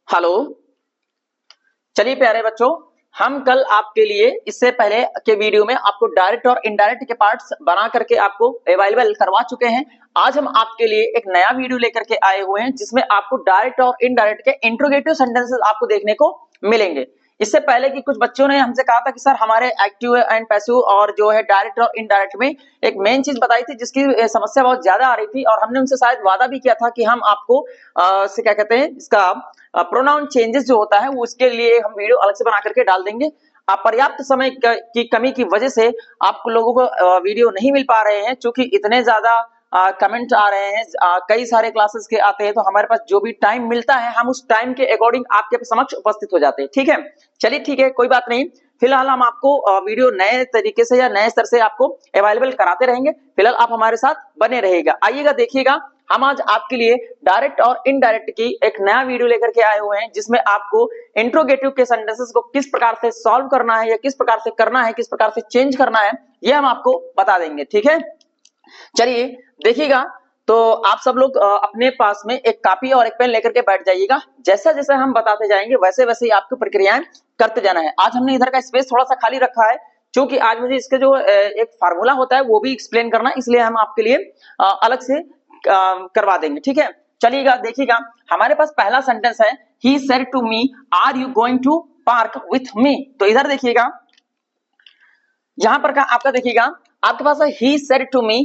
Hello. चलिए प्यारे बच्चों, हम कल आपके लिए इससे पहले के वीडियो में आपको डायरेक्ट और इनडायरेक्ट के पार्ट्स बना करके आपको अवेलेबल करवा चुके हैं। आज हम आपके लिए एक नया वीडियो लेकर के आए हुए हैं जिसमें आपको डायरेक्ट और इनडायरेक्ट के इंट्रोगेटिव सेंटेंसेस आपको देखने को मिलेंगे। इससे पहले कि कुछ बच्चों ने हमसे कहा था कि सर हमारे एक्टिव एंड पैसिव और जो है डायरेक्ट और इनडायरेक्ट में एक मेन चीज बताई थी जिसकी समस्या बहुत ज्यादा आ रही थी, और हमने उनसे शायद वादा भी किया था कि हम आपको से क्या कहते हैं इसका प्रोनाउन चेंजेस जो होता है वो उसके लिए हम वीडियो अलग से बना करके डाल देंगे। पर्याप्त समय की कमी की वजह से आप लोगों को वीडियो नहीं मिल पा रहे हैं, क्योंकि इतने ज्यादा कमेंट आ रहे हैं, कई सारे क्लासेस के आते हैं, तो हमारे पास जो भी टाइम मिलता है हम उस टाइम के अकॉर्डिंग आपके समक्ष उपस्थित हो जाते हैं। ठीक है, चलिए ठीक है, कोई बात नहीं। फिलहाल हम आपको वीडियो नए तरीके से या नए स्तर से आपको अवेलेबल कराते रहेंगे। फिलहाल आप हमारे साथ बने रहिएगा। आइएगा, देखिएगा, हम आज आपके लिए डायरेक्ट और इनडायरेक्ट की एक नया वीडियो लेकर के आए हुए हैं जिसमें आपको इंट्रोगेटिव के सेंटेंसेस को किस प्रकार से सॉल्व करना है या किस प्रकार से करना है, किस प्रकार से चेंज करना है, ये हम आपको बता देंगे। ठीक है, चलिए देखिएगा। तो आप सब लोग अपने पास में एक कॉपी और एक पेन लेकर के बैठ जाइएगा। जैसा जैसा हम बताते जाएंगे वैसे वैसे ही आपको प्रक्रियाएं करते जाना है। आज हमने इधर का स्पेस थोड़ा सा खाली रखा है क्योंकि आज मुझे इसके जो एक फार्मूला होता है वो भी एक्सप्लेन करना है, इसलिए हम आपके लिए अलग से करवा देंगे। ठीक है, चलिएगा, देखिएगा। हमारे पास पहला सेंटेंस है, he said to me are you going to park with me. तो इधर देखिएगा, यहां पर का आपका देखिएगा, आपके पास है he said to me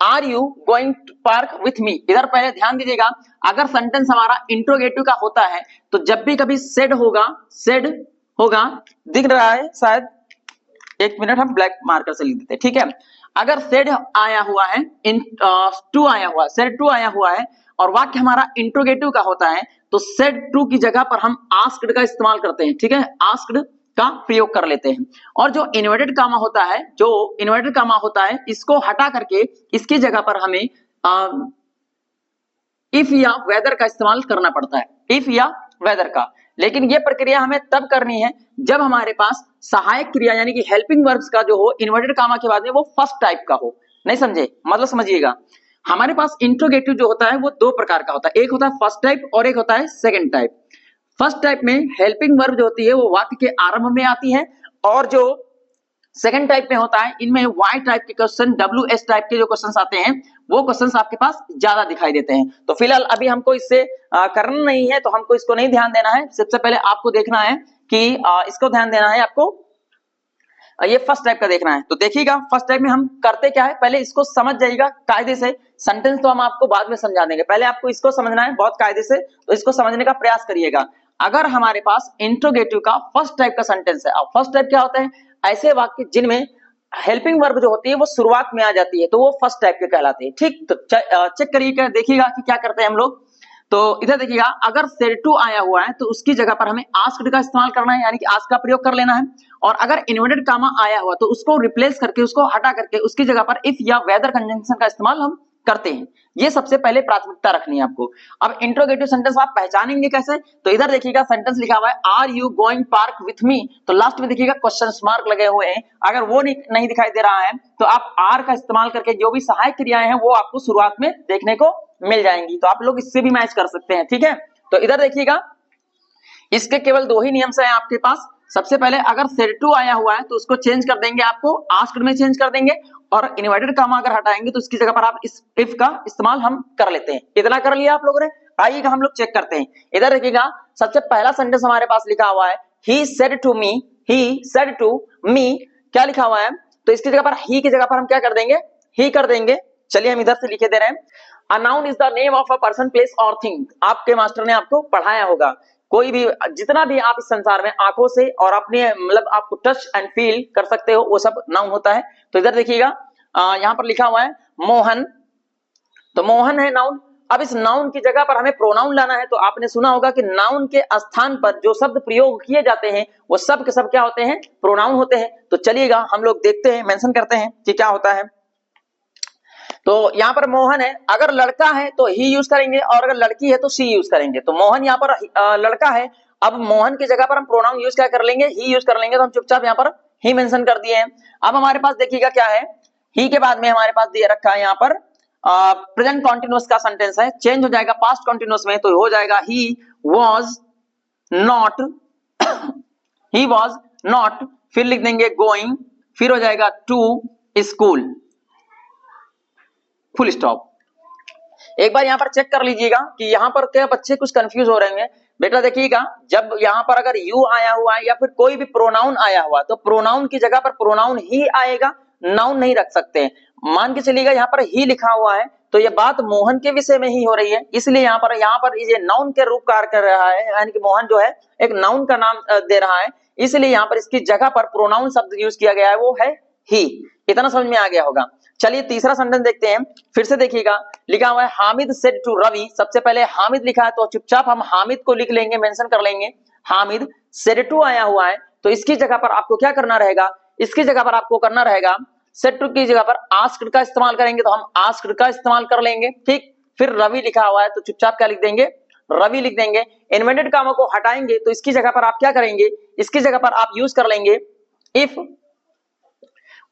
are you going to park with me. इधर पहले ध्यान दीजिएगा, अगर सेंटेंस हमारा इंट्रोगेटिव का होता है तो जब भी कभी सेड होगा, दिख रहा है शायद, एक मिनट हम ब्लैक मार्कर से लिख देते हैं। ठीक है, अगर सेड आया हुआ है, टू आया हुआ है, सेड टू आया हुआ है और वाक्य हमारा इंट्रोगेटिव का होता है तो सेड टू की जगह पर हम आस्क्ड का इस्तेमाल करते हैं। ठीक है, आस्क्ड का प्रयोग कर लेते हैं। और जो इन्वर्टेड कामा होता है, इसको हटा करके इसकी जगह पर हमें इफ या वेदर का इस्तेमाल करना पड़ता है, इफ या वेदर का। लेकिन ये प्रक्रिया हमें तब करनी है जब हमारे पास सहायक क्रिया यानी कि हेल्पिंग वर्ब्स का जो हो इन्वर्टेड कामा के बाद में वो फर्स्ट टाइप का हो। नहीं समझे, मतलब समझिएगा, हमारे पास इंट्रोगेटिव जो होता है वो दो प्रकार का होता है, एक होता है फर्स्ट टाइप और एक होता है सेकंड टाइप। फर्स्ट टाइप में हेल्पिंग वर्ब जो होती है वो वाक्य के आरंभ में आती है, और जो सेकंड टाइप में होता है इनमें वाई टाइप के क्वेश्चन, डब्ल्यू एस टाइप के जो क्वेश्चंस आते हैं वो क्वेश्चंस आपके पास ज्यादा दिखाई देते हैं। तो फिलहाल अभी हमको इससे करना नहीं है, तो हमको इसको नहीं ध्यान देना है। सबसे पहले आपको देखना है कि इसको ध्यान देना है, आपको ये फर्स्ट टाइप का देखना है। तो देखिएगा, फर्स्ट टाइप में हम करते क्या है, पहले इसको समझ जाइएगा कायदे से। सेंटेंस तो हम आपको बाद में समझा देंगे, पहले आपको इसको समझना है बहुत कायदे से, तो इसको समझने का प्रयास करिएगा। अगर हमारे पास इंट्रोगेटिव का फर्स्ट टाइप का सेंटेंस है, अब फर्स्ट टाइप क्या होता है, ऐसे वाक्य जिनमें हेल्पिंग वर्ब जो होती है वो शुरुआत में आ जाती है, तो वो फर्स्ट टाइप के कहलाते हैं। ठीक, तो चेक करिएगा, देखिएगा कि क्या करते हैं हम लोग। तो इधर देखिएगा, अगर सेड टू आया हुआ है तो उसकी जगह पर हमें आस्क्ड का इस्तेमाल करना है, यानी कि आस्क का प्रयोग कर लेना है। और अगर इन्वर्टेड कामा आया हुआ तो उसको रिप्लेस करके, उसको हटा करके उसकी जगह पर इफ या वेदर कंजंक्शन का इस्तेमाल हम करते हैं। ये सबसे पहले प्राथमिकता रखनी है आपको। अब इंट्रोगेटिव सेंटेंस आप पहचानेंगे कैसे, तो इधर देखिएगा, सेंटेंस लिखा हुआ है are you going park with me, तो लास्ट में देखिएगा क्वेश्चन मार्क लगे हुए हैं। अगर वो नहीं दिखाई दे रहा है तो आप आर का इस्तेमाल करके जो भी सहायक क्रियाएं हैं वो आपको शुरुआत में देखने को मिल जाएंगी, तो आप लोग इससे भी मैच कर सकते हैं। ठीक है, तो इधर देखिएगा, इसके केवल दो ही नियम है आपके पास। सबसे पहले अगर सेड टू आया हुआ है तो उसको चेंज कर देंगे, आपको आस्क्ड में चेंज कर देंगे, और इन्वर्टेड कामा अगर हटाएंगे तो उसकी जगह पर आप इस इफ का इस्तेमाल हम कर लेते हैं। इतना कर लिया आप लोगों ने, आइएगा हम लोग चेक करते हैं। इधर देखिएगा, सबसे पहला सेंटेंस हमारे पास लिखा हुआ है, he said to me, he said to me, क्या लिखा हुआ है, तो इसकी जगह पर ही की जगह पर हम क्या कर देंगे, ही कर देंगे। चलिए हम इधर से लिखे दे रहे हैं, A noun is the name of a person, place or thing। आपके मास्टर ने आपको पढ़ाया होगा, कोई भी जितना भी आप इस संसार में आंखों से और अपने मतलब आपको टच एंड फील कर सकते हो वो सब नाउन होता है। तो इधर देखिएगा, यहाँ पर लिखा हुआ है मोहन, तो मोहन है नाउन। अब इस नाउन की जगह पर हमें प्रोनाउन लाना है, तो आपने सुना होगा कि नाउन के स्थान पर जो शब्द प्रयोग किए जाते हैं वो सब के सब क्या होते हैं, प्रोनाउन होते हैं। तो चलिएगा हम लोग देखते हैं, मेंशन करते हैं कि क्या होता है। तो यहाँ पर मोहन है, अगर लड़का है तो ही यूज करेंगे और अगर लड़की है तो सी यूज करेंगे। तो मोहन यहाँ पर लड़का है, अब मोहन की जगह पर हम प्रोनाउन यूज क्या कर लेंगे, ही यूज कर लेंगे, तो हम चुपचाप यहाँ पर ही मेंशन कर दिए हैं। अब हमारे पास देखिएगा क्या है, ही के बाद में हमारे पास दिया रखा है यहाँ पर प्रेजेंट कॉन्टिन्यूअस का सेंटेंस है, चेंज हो जाएगा पास्ट कॉन्टिन्यूअस में, तो हो जाएगा he was not, he was not, फिर लिख देंगे गोइंग, फिर हो जाएगा टू स्कूल, फुल स्टॉप। एक बार यहां पर चेक कर लीजिएगा कि यहां पर क्या बच्चे कुछ कंफ्यूज हो रहे हैं। बेटा देखिएगा, जब यहां पर अगर यू आया हुआ है या फिर कोई भी प्रोनाउन आया हुआ तो प्रोनाउन की जगह पर प्रोनाउन ही आएगा, नाउन नहीं रख सकते। मान के चलिएगा यहां पर ही लिखा हुआ है तो ये बात मोहन के विषय में ही हो रही है, इसलिए यहां पर ये नाउन के रूप कार्य कर रहा है, यानी कि मोहन जो है एक नाउन का नाम दे रहा है, इसलिए यहां पर इसकी जगह पर प्रोनाउन शब्द यूज किया गया है, वो है ही। इतना समझ में आ गया होगा। चलिए तीसरा सेंटेंस देखते हैं, फिर से देखिएगा, लिखा हुआ है हामिद सेड टू रवि। सबसे पहले हामिद लिखा है तो चुपचाप हम हामिद को लिख लेंगे, मेंशन कर लेंगे। हामिद सेड टू आया हुआ है तो इसकी जगह पर आपको क्या करना रहेगा, इसकी जगह पर आपको करना रहेगा, सेड टू की जगह पर आस्क्ड का इस्तेमाल करेंगे तो हम आस्क्ड का इस्तेमाल कर लेंगे, ठीक। फिर रवि लिखा हुआ है तो चुपचाप क्या लिख देंगे, रवि लिख देंगे। इन्वर्टेड कामा को हटाएंगे तो इसकी जगह पर आप क्या करेंगे, इसकी जगह पर आप यूज कर लेंगे इफ।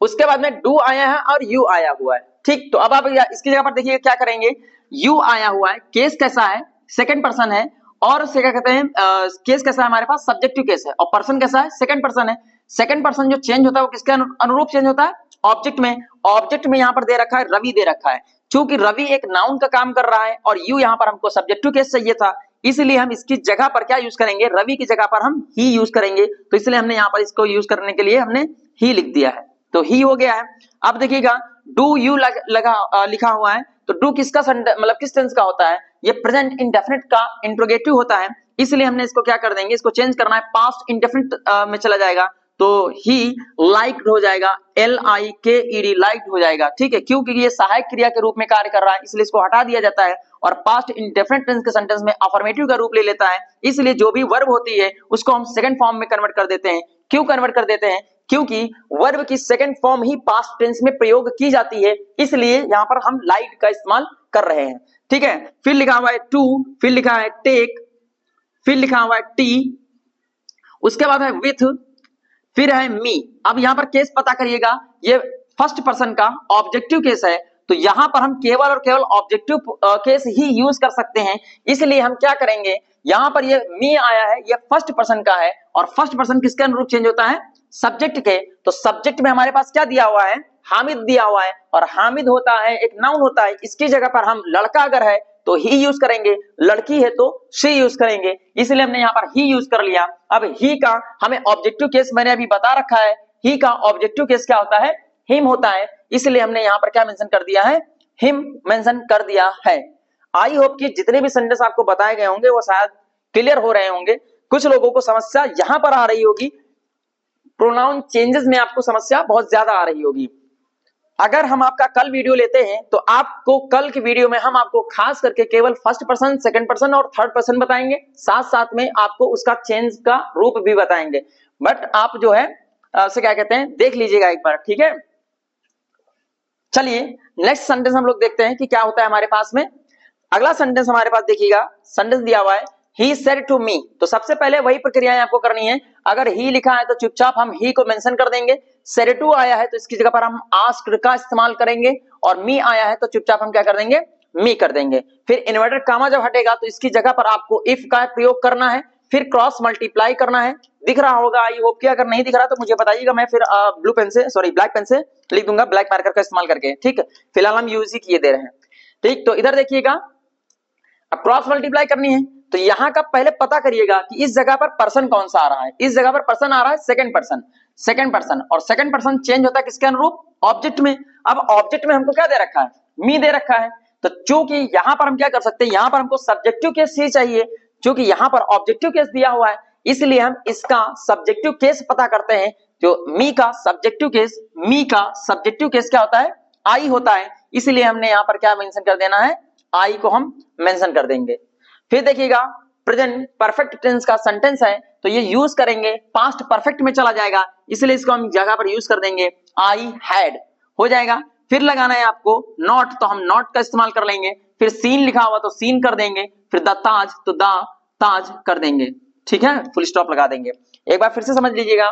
उसके बाद में डू आया है और यू आया हुआ है, ठीक। तो अब आप इसकी जगह पर देखिए क्या करेंगे, यू आया हुआ है, केस कैसा है, सेकंड पर्सन है, और क्या कहते हैं केस कैसा है हमारे पास, सब्जेक्टिव केस है, और पर्सन कैसा है, सेकंड पर्सन है। सेकंड पर्सन जो चेंज होता है वो किसके अनुरूप चेंज होता है, ऑब्जेक्ट में। ऑब्जेक्ट में यहाँ पर दे रखा है रवि दे रखा है, चूंकि रवि एक नाउन का काम कर रहा है और यू यहाँ पर हमको सब्जेक्टिव केस चाहिए था, इसलिए हम इसकी जगह पर क्या यूज करेंगे, रवि की जगह पर हम ही यूज करेंगे। तो इसलिए हमने यहाँ पर इसको यूज करने के लिए हमने ही लिख दिया है, तो ही हो गया है। अब देखिएगा डू यू लिखा हुआ है तो डू किसका मतलब किस टेंस का होता है, ये प्रेजेंट इंडेफिनिट का इंट्रोगेटिव होता है, इसलिए हमने इसको क्या कर देंगे, इसको चेंज करना है, पास्ट इंडेफिनिट में चला जाएगा तो ही लाइक्ड हो जाएगा, LIKED लाइक्ड हो जाएगा, ठीक है। क्योंकि ये सहायक क्रिया के रूप में कार्य कर रहा है इसलिए इसको हटा दिया जाता है, और पास्ट इंडेफिनिट टेंस के सेंटेंस में अफर्मेटिव का रूप ले लेता है, इसलिए जो भी वर्ब होती है उसको हम सेकंड फॉर्म में कन्वर्ट कर देते हैं। क्यों कन्वर्ट कर देते हैं, क्योंकि वर्ब की सेकंड फॉर्म ही पास्ट टेंस में प्रयोग की जाती है, इसलिए यहां पर हम लाइक का इस्तेमाल कर रहे हैं, ठीक है। फिर लिखा हुआ है टू, फिर लिखा है टेक, फिर लिखा हुआ है टी, उसके बाद है विथ, फिर है मी। अब यहां पर केस पता करिएगा, ये फर्स्ट पर्सन का ऑब्जेक्टिव केस है तो यहां पर हम केवल और केवल ऑब्जेक्टिव केस ही यूज कर सकते हैं, इसलिए हम क्या करेंगे, यहां पर ये मी आया है, ये फर्स्ट पर्सन का है, और फर्स्ट पर्सन किसके अनुरूप चेंज होता है, सब्जेक्ट के। तो सब्जेक्ट में हमारे पास क्या दिया हुआ है, हामिद दिया हुआ है, और हामिद होता है एक नाउन होता है, इसकी जगह पर हम लड़का अगर है तो ही यूज करेंगे, लड़की है तो शी यूज करेंगे, इसलिए हमने यहाँ पर ही यूज कर लिया। अब ही का हमें ऑब्जेक्टिव केस मैंने अभी बता रखा है, ही का ऑब्जेक्टिव केस क्या होता है, हिम होता है, इसलिए हमने यहाँ पर क्या मेंशन कर दिया है, हिम मेंशन कर दिया है। आई होप कि जितने भी सेंटेंस आपको बताए गए होंगे वो शायद क्लियर हो रहे होंगे। कुछ लोगों को समस्या यहां पर आ रही होगी, प्रोनाउन चेंजेस में आपको समस्या बहुत ज्यादा आ रही होगी। अगर हम आपका कल वीडियो लेते हैं तो आपको कल की वीडियो में हम आपको खास करके केवल फर्स्ट पर्सन, सेकंड पर्सन और थर्ड पर्सन बताएंगे, साथ साथ में आपको उसका चेंज का रूप भी बताएंगे। बट आप जो है से क्या कहते हैं देख लीजिएगा एक बार, ठीक है। चलिए नेक्स्ट सेंटेंस हम लोग देखते हैं कि क्या होता है हमारे पास में। अगला सेंटेंस हमारे पास देखिएगा, सेंटेंस दिया हुआ है he said to me, तो सबसे पहले वही प्रक्रियाएं आपको करनी है। अगर he लिखा है तो चुपचाप हम he को मेंशन कर देंगे, said to आया है तो इसकी जगह पर हम asked का इस्तेमाल करेंगे, और me आया है तो चुपचाप हम क्या कर देंगे, me कर देंगे। फिर इन्वर्टेड कामा जब हटेगा तो इसकी जगह पर आपको if का प्रयोग करना है, फिर क्रॉस मल्टीप्लाई करना है। दिख रहा होगा आई होप कि, अगर नहीं दिख रहा तो मुझे बताइएगा, मैं फिर ब्लैक पेन से लिख दूंगा, ब्लैक मार्कर का इस्तेमाल करके, ठीक। फिलहाल हम यूज ही किए दे रहे हैं, ठीक। तो इधर देखिएगा, अब क्रॉस मल्टीप्लाई करनी है तो यहां का पहले पता करिएगा कि इस जगह पर पर्सन कौन सा आ रहा है। इस जगह पर पर्सन आ रहा है सेकंड पर्सन, और सेकंड पर्सन चेंज होता है किसके अनुरूप, ऑब्जेक्ट में। अब ऑब्जेक्ट में हमको क्या दे रखा है, मी दे रखा है, तो चूंकि यहां पर हम क्या कर सकते हैं, यहां पर हमको सब्जेक्टिव केस ही चाहिए, चूंकि यहां पर ऑब्जेक्टिव केस दिया हुआ है इसलिए हम इसका सब्जेक्टिव केस पता करते हैं। जो मी का सब्जेक्टिव केस क्या होता है, आई होता है, इसलिए हमने यहां पर क्या मेंशन कर देना है, आई को हम मेंशन कर देंगे। फिर देखिएगा प्रेजेंट परफेक्ट टेंस का सेंटेंस है तो ये यूज करेंगे, पास्ट परफेक्ट में चला जाएगा, इसलिए इसको हम जगह पर यूज कर देंगे, आई हैड हो जाएगा। फिर लगाना है आपको नॉट, तो हम नॉट का इस्तेमाल कर लेंगे। फिर सीन लिखा हुआ तो सीन कर देंगे, फिर द ताज तो द ताज कर देंगे, ठीक है, फुल स्टॉप लगा देंगे। एक बार फिर से समझ लीजिएगा,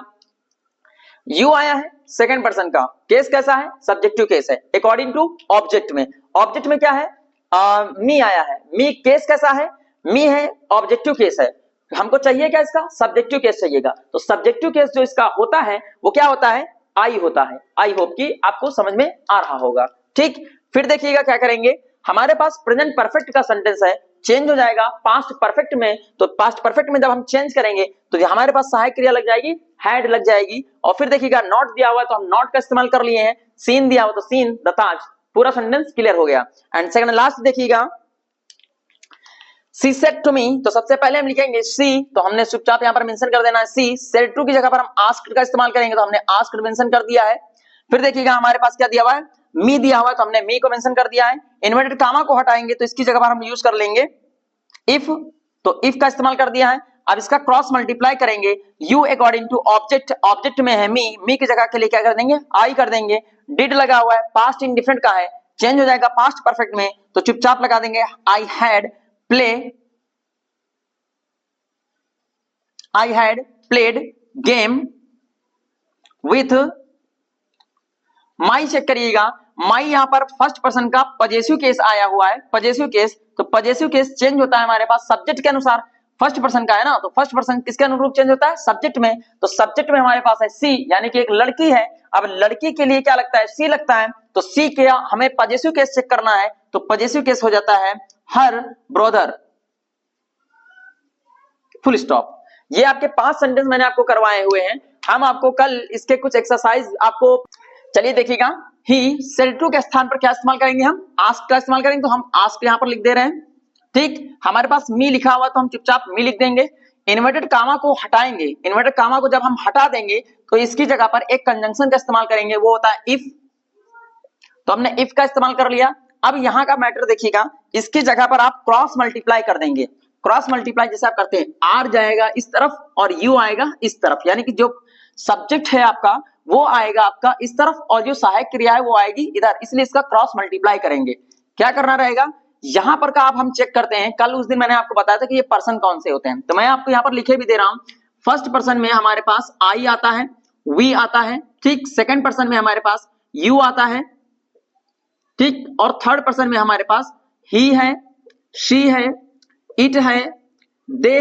यू आया है सेकंड पर्सन का, केस कैसा है, सब्जेक्टिव केस है, अकॉर्डिंग टू ऑब्जेक्ट में। ऑब्जेक्ट में क्या है, मी आया है, मी केस कैसा है, मी है ऑब्जेक्टिव केस है, हमको चाहिए क्या, इसका सब्जेक्टिव केस चाहिएगा। तो सब्जेक्टिव केस जो इसका होता है वो क्या होता है, आई होता है। आई होप कि आपको समझ में आ रहा होगा। ठीक, फिर देखिएगा क्या करेंगे, हमारे पास प्रेजेंट परफेक्ट का सेंटेंस है, चेंज हो जाएगा पास्ट परफेक्ट में। तो पास्ट परफेक्ट में जब हम चेंज करेंगे तो हमारे पास सहायक क्रिया लग जाएगी, हैड लग जाएगी। और फिर देखिएगा नॉट दिया हुआ है तो हम नॉट का इस्तेमाल कर लिए हैं, सीन दिया हुआ तो सीन द ताज, पूरा सेंटेंस क्लियर हो गया। एंड सेकंड लास्ट देखिएगा, सी सेड टू मी, तो सबसे पहले हम लिखेंगे सी, तो हमने चुपचाप यहां पर मेंशन कर देना है सी। सेड टू की जगह पर हम आस्क्ड का इस्तेमाल करेंगे तो हमने आस्क्ड मेंशन कर दिया है। फिर देखिएगा हमारे पास क्या दिया हुआ है, मी दिया हुआ है तो हमने मी को मेंशन कर दिया है। इन्वर्टेड कामा को हटाएंगे तो इसकी जगह पर हम यूज कर लेंगे इफ, तो इफ का इस्तेमाल कर दिया है। अब इसका क्रॉस मल्टीप्लाई करेंगे, you according to object, object में है मी की जगह के लिए क्या कर देंगे, आई कर देंगे। डिड लगा हुआ है, पास्ट इंडिफरेंट का है, चेंज हो जाएगा पास्ट परफेक्ट में, तो चुपचाप लगा देंगे I had played game with my. Check करिएगा, माई यहां पर फर्स्ट पर्सन का पजेसिव केस आया हुआ है, पजेसिव केस, तो पजेसिव केस चेंज होता है हमारे पास सब्जेक्ट के अनुसार, फर्स्ट पर्सन का है ना, तो फर्स्ट पर्सन किसके अनुरूप चेंज होता है, सब्जेक्ट में। तो सब्जेक्ट में हमारे पास है सी, यानी कि एक लड़की है। अब लड़की के लिए क्या लगता है, सी लगता है, तो सी के हमें पजेसिव केस चेक करना है, तो पजेसिव केस हो जाता है हर ब्रदर, फुल स्टॉप। ये आपके 5 सेंटेंस मैंने आपको करवाए हुए हैं, हम आपको कल इसके कुछ एक्सरसाइज आपको, चलिए देखिएगा, ही सेड टू के स्थान पर क्या इस्तेमाल करेंगे, हम आस्क का इस्तेमाल करेंगे, तो हम आस्क यहां पर लिख दे रहे हैं। ठीक, हमारे पास मी लिखा हुआ तो हम चुपचाप मी लिख देंगे। इन्वर्टेड कामा को हटाएंगे, इन्वर्टेड कामा को जब हम हटा देंगे तो इसकी जगह पर एक कंजंक्शन का इस्तेमाल करेंगे, वो होता है इफ, तो हमने इफ का इस्तेमाल कर लिया। अब यहां का मैटर देखिएगा, इसकी जगह पर आप क्रॉस मल्टीप्लाई कर देंगे। क्रॉस मल्टीप्लाई जैसे आप करते हैं, आर जाएगा इस तरफ और यू आएगा इस तरफ, यानी कि जो सब्जेक्ट है आपका वो आएगा आपका इस तरफ और जो सहायक क्रिया है वो आएगी इधर, इसलिए इसका क्रॉस मल्टीप्लाई करेंगे। क्या करना रहेगा, यहां पर का आप हम चेक करते हैं, कल उस दिन मैंने आपको बताया था कि ये पर्सन कौन से होते हैं, तो मैं आपको यहां पर लिखे भी दे रहा हूं। फर्स्ट पर्सन में हमारे पास आई आता है, वी आता है, ठीक। सेकंड पर्सन में हमारे पास यू आता है, ठीक। और थर्ड पर्सन में हमारे पास ही है, शी है, इट है, दे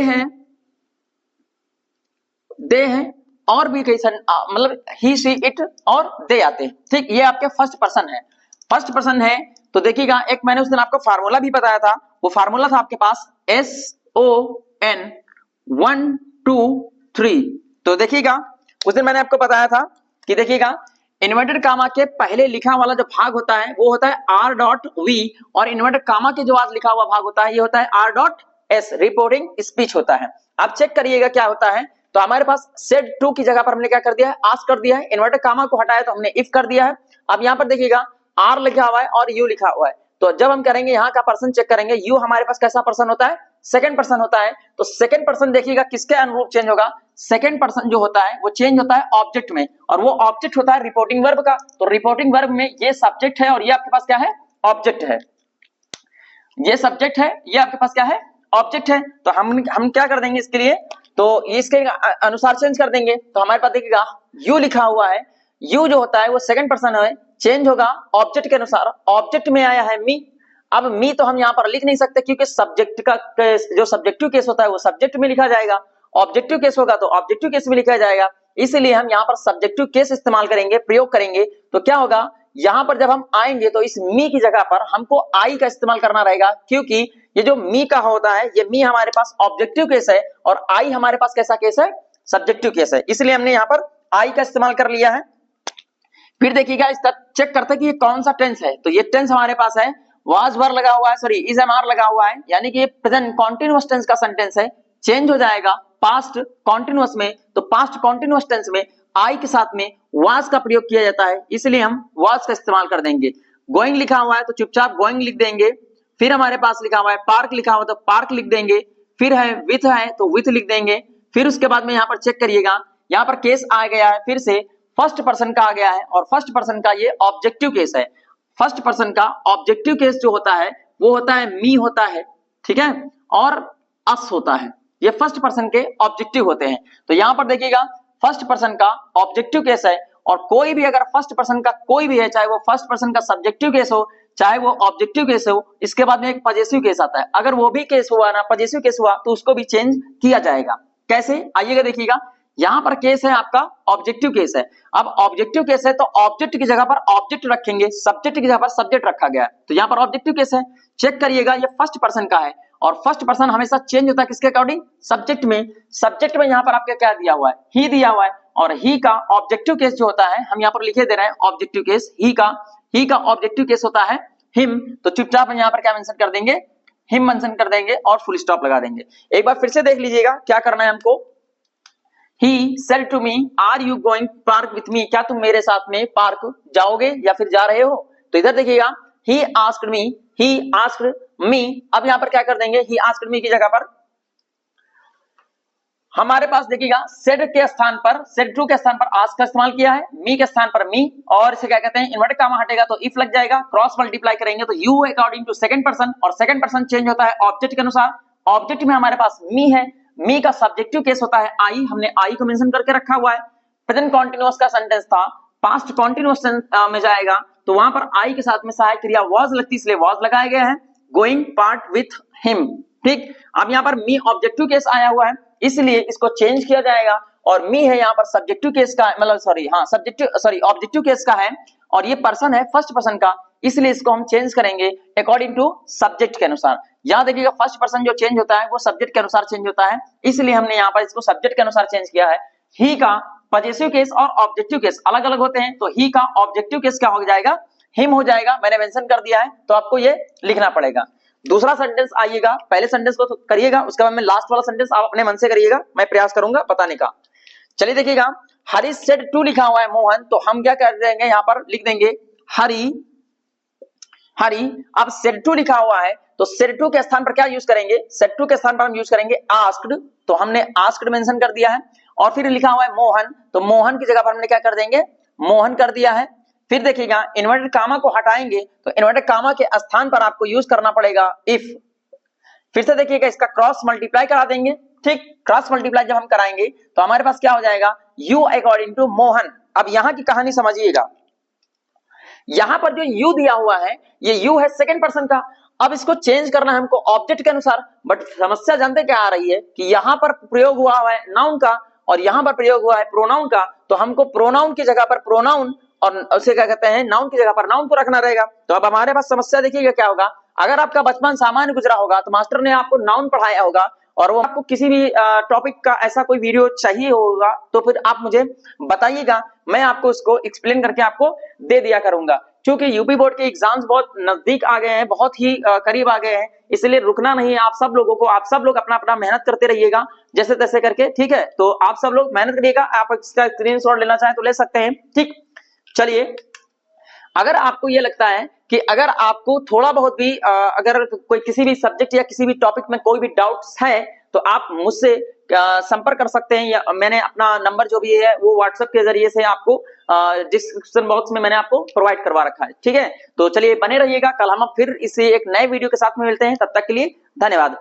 है और भी कई मतलब ही सी इट और दे आते हैं, ठीक। ये आपके फर्स्ट पर्सन है, फर्स्ट पर्सन है। तो देखिएगा, एक मैंने उस दिन आपको फार्मूला भी बताया था, वो फार्मूला था आपके पास SON 1 2 3। तो देखिएगा उस दिन मैंने आपको बताया था कि देखिएगा इन्वर्टेड कामा के पहले लिखा वाला जो भाग होता है वो होता है R.V और इन्वर्टेड कामा के जो आज लिखा हुआ भाग होता है ये होता है R.S, रिपोर्टिंग स्पीच होता है। आप चेक करिएगा क्या होता है, तो हमारे पास सेड टू की जगह पर हमने क्या कर दिया है, आस्क कर दिया है। इन्वर्टेड कामा को हटाया तो हमने इफ कर दिया है। अब यहाँ पर देखिएगा आर लिखा हुआ है और यू लिखा हुआ है, तो जब हम करेंगे यहाँ का पर्सन चेक करेंगे, यू हमारे पास कैसा पर्सन होता है, सेकंड पर्सन होता है। तो सेकंड पर्सन देखिएगा किसके अनुरूप चेंज होगा, सेकंड पर्सन जो होता है वो चेंज होता है ऑब्जेक्ट में, और वो ऑब्जेक्ट होता है रिपोर्टिंग वर्ब का। तो रिपोर्टिंग वर्ब में ये सब्जेक्ट है और ये आपके पास क्या है, ऑब्जेक्ट है। ये सब्जेक्ट है, ये आपके पास क्या है, ऑब्जेक्ट है। तो हम क्या कर देंगे इसके लिए, तो इसके अनुसार चेंज कर देंगे। तो हमारे पास देखिएगा यू लिखा हुआ है, यू जो होता है वो सेकंड पर्सन है, चेंज होगा ऑब्जेक्ट के अनुसार। ऑब्जेक्ट में आया है मी। अब मी तो हम यहाँ पर लिख नहीं सकते क्योंकि सब्जेक्ट का जो सब्जेक्टिव केस होता है वो सब्जेक्ट में लिखा जाएगा, ऑब्जेक्टिव केस होगा तो ऑब्जेक्टिव केस में लिखा जाएगा, इसलिए हम यहाँ पर सब्जेक्टिव केस इस्तेमाल करेंगे, प्रयोग करेंगे। तो क्या होगा, यहाँ पर जब हम आएंगे तो इस मी की जगह पर हमको आई का इस्तेमाल करना रहेगा, क्योंकि ये जो मी का होता है ये मी हमारे पास ऑब्जेक्टिव केस है और आई हमारे पास कैसा केस है, सब्जेक्टिव केस है, इसलिए हमने यहाँ पर आई का इस्तेमाल कर लिया है। फिर देखिएगा इसका चेक करते हैं कि ये कौन सा टेंस है, तो ये टेंस हमारे पास है वाज वर लगा हुआ है, सॉरी इज एम आर लगा हुआ है, यानी कि ये प्रेजेंट कॉन्टिन्यूअस टेंस का सेंटेंस है, चेंज हो जाएगा पास्ट कॉन्टिन्यूअस में। तो पास्ट कॉन्टिन्यूअस टेंस में आई के साथ में वाज का प्रयोग किया जाता है, इसलिए हम वाज का इस्तेमाल कर देंगे। गोइंग लिखा हुआ है तो चुपचाप गोइंग लिख देंगे। फिर हमारे पास लिखा हुआ है पार्क लिखा हुआ तो पार्क लिख देंगे। फिर है विथ तो विथ लिख देंगे। फिर उसके बाद में यहाँ पर चेक करिएगा, यहाँ पर केस आ गया है, फिर से फर्स्ट पर्सन का आ गया है और फर्स्ट पर्सन का ये ऑब्जेक्टिव केस है। फर्स्ट पर्सन का ऑब्जेक्टिव केस जो होता है वो होता है मी होता है, ठीक है, और अस होता है, ये फर्स्ट पर्सन के ऑब्जेक्टिव होते हैं। तो यहाँ पर देखिएगा फर्स्ट पर्सन का ऑब्जेक्टिव केस है और कोई भी अगर फर्स्ट पर्सन का कोई भी है, चाहे वो फर्स्ट पर्सन का सब्जेक्टिव केस हो चाहे वो ऑब्जेक्टिव केस हो, इसके बाद में एक पजेसिव केस आता है, अगर वो भी केस हुआ ना, पजेसिव केस हुआ, तो उसको भी चेंज किया जाएगा। कैसे, आइएगा देखिएगा। यहां पर केस है आपका ऑब्जेक्टिव केस है। अब ऑब्जेक्टिव केस है तो ऑब्जेक्ट की जगह पर ऑब्जेक्ट रखेंगे, सब्जेक्ट की जगह पर सब्जेक्ट रखा गया है, तो यहां पर ऑब्जेक्टिव केस है। चेक करिएगा, ये फर्स्ट पर्सन का है और फर्स्ट पर्सन हमेशा चेंज होता है किसके अकॉर्डिंग, सब्जेक्ट में। सब्जेक्ट में यहां पर आपका क्या दिया हुआ है, ही दिया हुआ है, और ही का ऑब्जेक्टिव केस जो होता है, हम यहां पर लिखे दे रहे हैं ऑब्जेक्टिव केस, ही का ऑब्जेक्टिव केस होता है हिम, तो चुपचाप यहां पर क्या मेंशन कर देंगे, हिम मेंशन कर देंगे और फुल स्टॉप लगा देंगे। एक बार फिर से देख लीजिएगा क्या करना है हमको। He said to me, are you going park with me? क्या तुम मेरे साथ में पार्क जाओगे या फिर जा रहे हो? तो इधर देखिएगा, he asked me, he asked me, अब यहां पर क्या कर देंगे, he asked me की जगह पर हमारे पास देखिएगा said के स्थान पर, said to के स्थान पर ask का इस्तेमाल किया है, me के स्थान पर me, और इसे क्या कहते हैं, इन्वर्टेड कॉमा हटेगा तो if लग जाएगा, क्रॉस मल्टीप्लाई करेंगे तो you according to second person, और सेकंड पर्सन चेंज होता है ऑब्जेक्ट के अनुसार। ऑब्जेक्ट में हमारे पास me है, मी का सब्जेक्टिव केस होता है आई, हमने आई को मेंशन करके रखा हुआ है। प्रेजेंट कॉन्टिन्यूअस का सेंटेंस था, पास्ट कॉन्टिन्यूअस में जाएगा तो वहां पर आई के साथ में सहायक क्रिया वाज लगती, इसलिए वाज लगाया गया है। गोइंग पार्ट विथ हिम, ठीक। अब यहाँ पर मी ऑब्जेक्टिव केस आया हुआ है, इसलिए इसको चेंज किया जाएगा, और मी है यहाँ पर सब्जेक्टिव केस का, मतलब ऑब्जेक्टिव केस का है, और ये पर्सन है फर्स्ट पर्सन का, इसलिए इसको हम चेंज करेंगे अकॉर्डिंग टू सब्जेक्ट के अनुसार। याद देखिएगा, फर्स्ट पर्सन जो चेंज होता है वो सब्जेक्ट के अनुसार चेंज होता है, इसलिए हमने यहाँ पर इसको सब्जेक्ट के अनुसार चेंज किया है। ही का पजेसिव केस और ऑब्जेक्टिव केस अलग अलग होते हैं, तो ही का ऑब्जेक्टिव केस क्या हो जाएगा, हिम हो जाएगा। मैंने मेंशन कर दिया है तो आपको ये लिखना पड़ेगा। दूसरा सेंटेंस आइएगा, पहले सेंटेंस को तो करिएगा, उसके बाद में लास्ट वाला सेंटेंस आप अपने मन से करिएगा, मैं प्रयास करूंगा बताने का। चलिए देखिएगा, हरी सेड टू लिखा हुआ है मोहन, तो हम क्या कर देंगे, यहाँ पर लिख देंगे हरी। अब सेड टू लिखा हुआ है तो सेड टू के स्थान पर क्या यूज करेंगे, सेड टू के स्थान पर हम यूज करेंगे आस्क्ड, तो हमने आस्क्ड मेंशन कर दिया है। और फिर लिखा हुआ है मोहन, तो मोहन की जगह पर हमने क्या कर देंगे, मोहन कर दिया है। फिर देखिएगा, इन्वर्टेड कामा को हटाएंगे तो इन्वर्टेड कामा के स्थान पर आपको यूज करना पड़ेगा इफ। फिर से देखिएगा, इसका क्रॉस मल्टीप्लाई करा देंगे, ठीक। क्रॉस मल्टीप्लाई जब हम कराएंगे तो हमारे पास क्या हो जाएगा, यू अकॉर्डिंग टू मोहन। अब यहां की कहानी समझिएगा, यहां पर जो यू दिया हुआ है, ये यू है सेकंड पर्सन का। अब इसको चेंज करना है हमको ऑब्जेक्ट के अनुसार, बट समस्या जानते क्या आ रही है कि यहां पर प्रयोग हुआ है नाउन का और यहां पर प्रयोग हुआ है प्रोनाउन का, तो हमको प्रोनाउन की जगह पर प्रोनाउन और उसे क्या कहते हैं, नाउन की जगह पर नाउन को रखना रहेगा। तो अब हमारे पास समस्या देखिएगा क्या होगा, अगर आपका बचपन सामान्य गुजरा होगा तो मास्टर ने आपको नाउन पढ़ाया होगा और वो आपको किसी भी टॉपिक का ऐसा कोई वीडियो चाहिए होगा तो फिर आप मुझे बताइएगा, मैं आपको उसको एक्सप्लेन करके आपको दे दिया करूंगा। क्योंकि यूपी बोर्ड के एग्जाम्स बहुत नजदीक आ गए हैं, बहुत ही करीब आ गए हैं, इसलिए रुकना नहीं है आप सब लोगों को। आप सब लोग अपना अपना मेहनत करते रहिएगा जैसे तैसे करके, ठीक है। तो आप सब लोग मेहनत करिएगा, आप इसका स्क्रीनशॉट लेना चाहें तो ले सकते हैं, ठीक। चलिए, अगर आपको ये लगता है कि अगर आपको थोड़ा बहुत भी अगर कोई किसी भी सब्जेक्ट या किसी भी टॉपिक में कोई भी डाउट्स है तो आप मुझसे संपर्क कर सकते हैं, या मैंने अपना नंबर जो भी है वो व्हाट्सएप के जरिए से आपको डिस्क्रिप्शन बॉक्स में मैंने आपको प्रोवाइड करवा रखा है, ठीक है। तो चलिए बने रहिएगा, कल हम फिर इसे एक नए वीडियो के साथ में मिलते हैं, तब तक के लिए धन्यवाद।